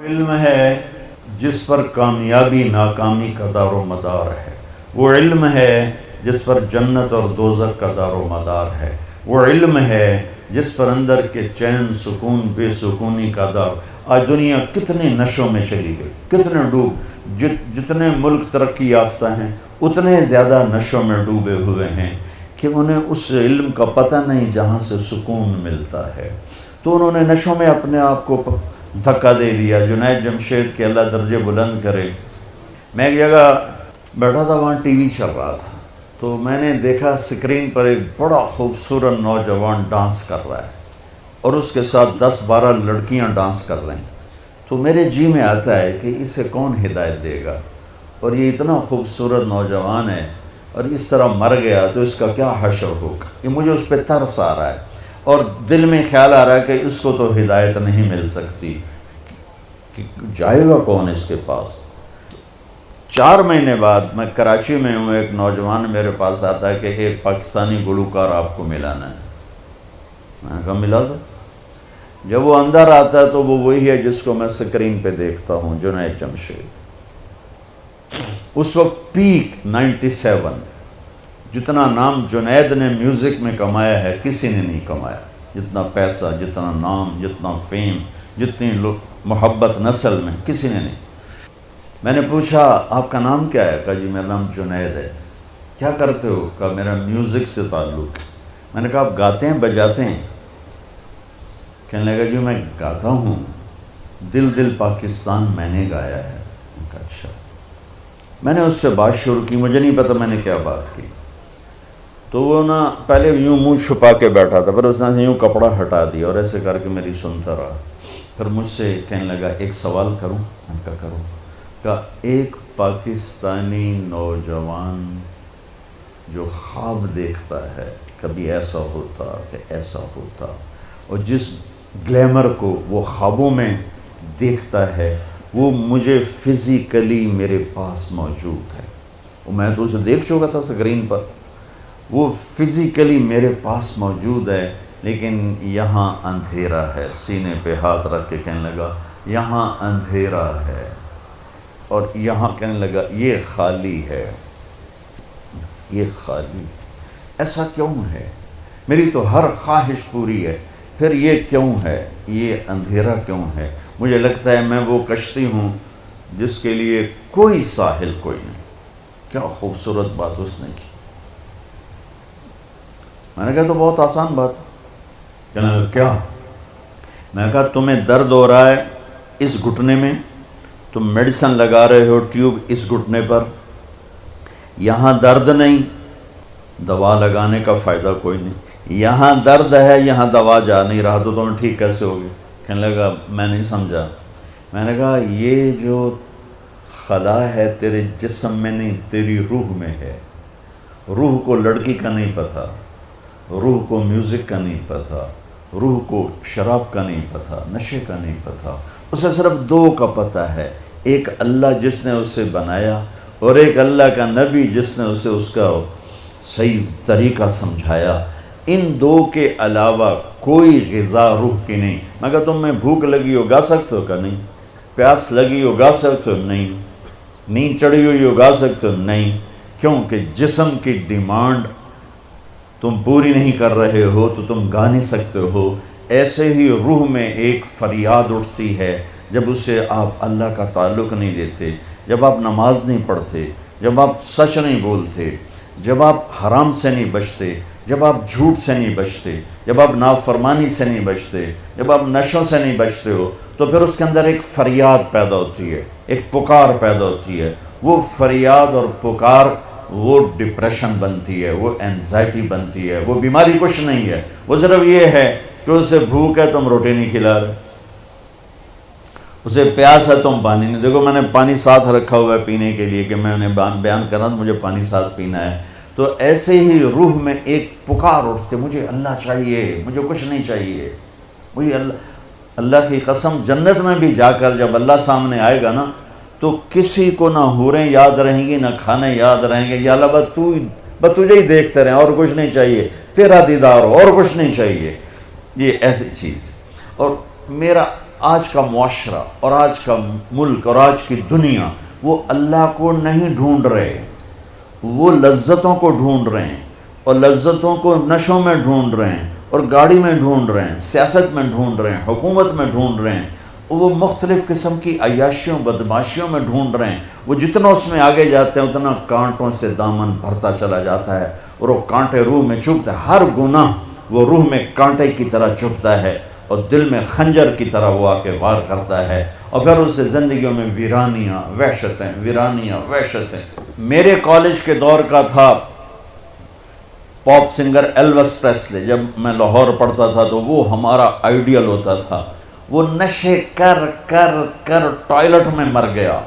علم ہے جس پر کامیابی ناکامی کا دار و مدار ہے، وہ علم ہے جس پر جنت اور دوزخ کا دار و مدار ہے، وہ علم ہے جس پر اندر کے چین سکون بے سکونی کا دار۔ آج دنیا کتنے نشوں میں چلی گئی، کتنے جتنے ملک ترقی یافتہ ہیں اتنے زیادہ نشوں میں ڈوبے ہوئے ہیں کہ انہیں اس علم کا پتہ نہیں جہاں سے سکون ملتا ہے، تو انہوں نے نشوں میں اپنے آپ کو دھکا دے دیا۔ جنید جمشید کے اللہ درجے بلند کرے، میں ایک جگہ بیٹھا تھا، وہاں ٹی وی چل رہا تھا، تو میں نے دیکھا اسکرین پر ایک بڑا خوبصورت نوجوان ڈانس کر رہا ہے اور اس کے ساتھ 10-12 لڑکیاں ڈانس کر رہی ہیں۔ تو میرے جی میں آتا ہے کہ اسے کون ہدایت دے گا، اور یہ اتنا خوبصورت نوجوان ہے اور اس طرح مر گیا تو اس کا کیا حشر ہوگا۔ یہ مجھے اس پہ ترس آ رہا ہے اور دل میں خیال آ رہا ہے کہ اس کو تو ہدایت نہیں مل سکتی، کہ جائے گا کون اس کے پاس۔ 4 مہینے بعد میں کراچی میں ہوں، ایک نوجوان میرے پاس آتا ہے کہ ایک پاکستانی گلوکار آپ کو ملانا ہے۔ میں نے کہا ملا دو۔ جب وہ اندر آتا ہے تو وہ وہی ہے جس کو میں سکرین پہ دیکھتا ہوں، جنید جمشید۔ اس وقت پیک 97، جتنا نام جنید نے میوزک میں کمایا ہے کسی نے نہیں کمایا، جتنا پیسہ، جتنا نام، جتنا فیم، جتنی محبت نسل میں کسی نے نہیں۔ میں نے پوچھا آپ کا نام کیا ہے؟ کہا جی میرا نام جنید ہے۔ کیا کرتے ہو؟ کہا میرا میوزک سے تعلق ہے۔ میں نے کہا آپ گاتے ہیں بجاتے ہیں؟ کہنے لگا جی میں گاتا ہوں، دل دل پاکستان میں نے گایا ہے۔ میں کہا اچھا۔ میں نے اس سے بات شروع کی، مجھے نہیں پتا میں نے کیا بات کی، تو وہ نا پہلے یوں منہ چھپا کے بیٹھا تھا، پھر اس نے یوں کپڑا ہٹا دیا اور ایسے کر کے میری سنتا رہا۔ پھر مجھ سے کہنے لگا ایک سوال کروں؟ میں نے کہا کروں۔ کہا ایک پاکستانی نوجوان جو خواب دیکھتا ہے کبھی ایسا ہوتا کہ ایسا ہوتا، اور جس گلیمر کو وہ خوابوں میں دیکھتا ہے وہ مجھے فزیکلی میرے پاس موجود ہے، اور میں تو اسے دیکھ چکا تھا اسکرین پر، وہ فزیکلی میرے پاس موجود ہے، لیکن یہاں اندھیرا ہے۔ سینے پہ ہاتھ رکھ کے کہنے لگا یہاں اندھیرا ہے، اور یہاں کہنے لگا یہ خالی ہے، یہ خالی۔ ایسا کیوں ہے؟ میری تو ہر خواہش پوری ہے، پھر یہ کیوں ہے؟ یہ اندھیرا کیوں ہے؟ مجھے لگتا ہے میں وہ کشتی ہوں جس کے لیے کوئی ساحل کوئی نہیں۔ کیا خوبصورت بات اس نے کی۔ میں نے کہا تو بہت آسان بات۔ کہنے لگا کیا؟ میں نے کہا تمہیں درد ہو رہا ہے اس گھٹنے میں، تم میڈیسن لگا رہے ہو ٹیوب اس گھٹنے پر، یہاں درد نہیں، دوا لگانے کا فائدہ کوئی نہیں، یہاں درد ہے یہاں دوا جا نہیں رہا، تو تمہیں ٹھیک کیسے ہوگی؟ کہنے لگا میں نہیں سمجھا۔ میں نے کہا یہ جو خلا ہے تیرے جسم میں نہیں، تیری روح میں ہے۔ روح کو لڑکی کا نہیں پتہ، روح کو میوزک کا نہیں پتہ، روح کو شراب کا نہیں پتہ، نشے کا نہیں پتہ، اسے صرف 2 کا پتہ ہے، ایک اللہ جس نے اسے بنایا، اور ایک اللہ کا نبی جس نے اسے اس کا صحیح طریقہ سمجھایا۔ ان 2 کے علاوہ کوئی غذا روح کی نہیں۔ میں کہا تمہیں بھوک لگی ہو گا سکتے ہو؟ کہ نہیں۔ پیاس لگی ہو گا سکتے ہو؟ نہیں۔ نیند چڑھی ہوئی ہو گا سکتے ہو؟ نہیں۔ کیونکہ جسم کی ڈیمانڈ تم پوری نہیں کر رہے ہو تو تم گا نہیں سکتے ہو۔ ایسے ہی روح میں ایک فریاد اٹھتی ہے جب اسے آپ اللہ کا تعلق نہیں دیتے، جب آپ نماز نہیں پڑھتے، جب آپ سچ نہیں بولتے، جب آپ حرام سے نہیں بچتے، جب آپ جھوٹ سے نہیں بچتے، جب آپ نافرمانی سے نہیں بچتے، جب آپ نشوں سے نہیں بچتے ہو، تو پھر اس کے اندر ایک فریاد پیدا ہوتی ہے، ایک پکار پیدا ہوتی ہے۔ وہ فریاد اور پکار وہ ڈپریشن بنتی ہے، وہ اینزائٹی بنتی ہے، وہ بیماری کچھ نہیں ہے، وہ صرف یہ ہے کہ اسے بھوک ہے تم روٹی نہیں کھلا رہے، اسے پیاس ہے تم پانی نہیں۔ دیکھو میں نے پانی ساتھ رکھا ہوا ہے پینے کے لیے کہ میں انہیں بیان کر رہا ہوں، مجھے پانی ساتھ پینا ہے۔ تو ایسے ہی روح میں ایک پکار اٹھتے، مجھے اللہ چاہیے، مجھے کچھ نہیں چاہیے، مجھے اللہ کی قسم جنت میں بھی جا کر جب اللہ سامنے آئے گا نا تو کسی کو نہ حوریں یاد رہیں گی، نہ کھانے یاد رہیں گے، یا اللہ بس تجھے ہی دیکھتے رہیں، اور کچھ نہیں چاہیے، تیرا دیدار ہو اور کچھ نہیں چاہیے۔ یہ ایسی چیز ہے۔ اور میرا آج کا معاشرہ اور آج کا ملک اور آج کی دنیا وہ اللہ کو نہیں ڈھونڈ رہے، وہ لذتوں کو ڈھونڈ رہے ہیں، اور لذتوں کو نشوں میں ڈھونڈ رہے ہیں، اور گاڑی میں ڈھونڈ رہے ہیں، سیاست میں ڈھونڈ رہے ہیں، حکومت میں ڈھونڈ رہے ہیں، وہ مختلف قسم کی عیاشیوں بدماشیوں میں ڈھونڈ رہے ہیں۔ وہ جتنا اس میں آگے جاتے ہیں اتنا کانٹوں سے دامن بھرتا چلا جاتا ہے، اور وہ کانٹے روح میں چبھتے ہیں۔ ہر گناہ وہ روح میں کانٹے کی طرح چبھتا ہے، اور دل میں خنجر کی طرح وہ آ کے وار کرتا ہے، اور پھر اس سے زندگیوں میں ویرانیاں وحشتیں، ویرانیاں وحشتیں۔ میرے کالج کے دور کا تھا پاپ سنگر ایلوس پریسلے، جب میں لاہور پڑھتا تھا تو وہ ہمارا آئیڈیل ہوتا تھا۔ وہ نشے کر کر کر ٹوائلٹ میں مر گیا۔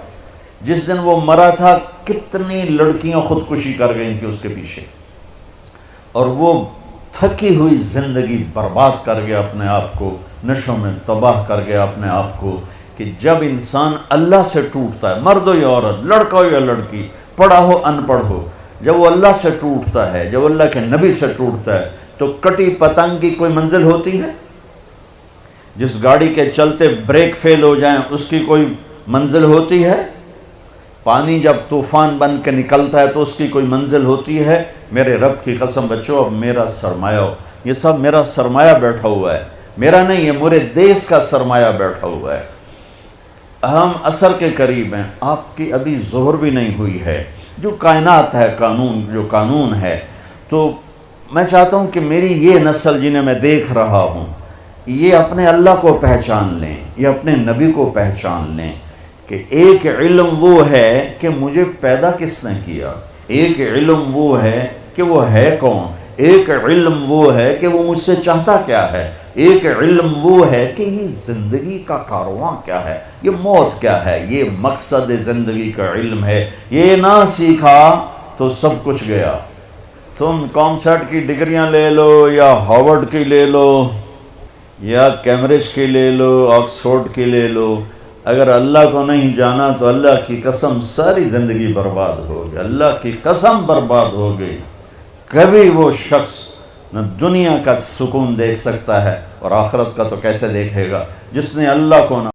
جس دن وہ مرا تھا کتنی لڑکیاں خودکشی کر گئی تھیں اس کے پیچھے، اور وہ تھکی ہوئی زندگی برباد کر گیا اپنے آپ کو، نشوں میں تباہ کر گیا اپنے آپ کو۔ کہ جب انسان اللہ سے ٹوٹتا ہے، مرد ہو یا عورت، لڑکا ہو یا لڑکی، پڑھا ہو ان پڑھ ہو، جب وہ اللہ سے ٹوٹتا ہے، جب اللہ کے نبی سے ٹوٹتا ہے، تو کٹی پتنگ کی کوئی منزل ہوتی ہے؟ جس گاڑی کے چلتے بریک فیل ہو جائیں اس کی کوئی منزل ہوتی ہے؟ پانی جب طوفان بن کے نکلتا ہے تو اس کی کوئی منزل ہوتی ہے؟ میرے رب کی قسم بچوں، اب میرا سرمایہ ہو، یہ سب میرا سرمایہ بیٹھا ہوا ہے، میرا نہیں، یہ میرے دیس کا سرمایہ بیٹھا ہوا ہے۔ ہم عصر کے قریب ہیں، آپ کی ابھی ظہر بھی نہیں ہوئی ہے۔ جو کائنات ہے، جو قانون ہے، تو میں چاہتا ہوں کہ میری یہ نسل جنہیں میں دیکھ رہا ہوں، یہ اپنے اللہ کو پہچان لیں، یہ اپنے نبی کو پہچان لیں کہ ایک علم وہ ہے کہ مجھے پیدا کس نے کیا، ایک علم وہ ہے کہ وہ ہے کون، ایک علم وہ ہے کہ وہ مجھ سے چاہتا کیا ہے، ایک علم وہ ہے کہ یہ زندگی کا کارواں کیا ہے، یہ موت کیا ہے، یہ مقصد زندگی کا علم ہے۔ یہ نہ سیکھا تو سب کچھ گیا۔ تم کامسیٹ کی ڈگریاں لے لو، یا ہارورڈ کی لے لو، یا کیمبرج کی لے لو، آکسفورڈ کی لے لو، اگر اللہ کو نہیں جانا تو اللہ کی قسم ساری زندگی برباد ہو گئی، اللہ کی قسم برباد ہو گئی۔ کبھی وہ شخص نہ دنیا کا سکون دیکھ سکتا ہے، اور آخرت کا تو کیسے دیکھے گا، جس نے اللہ کو نہ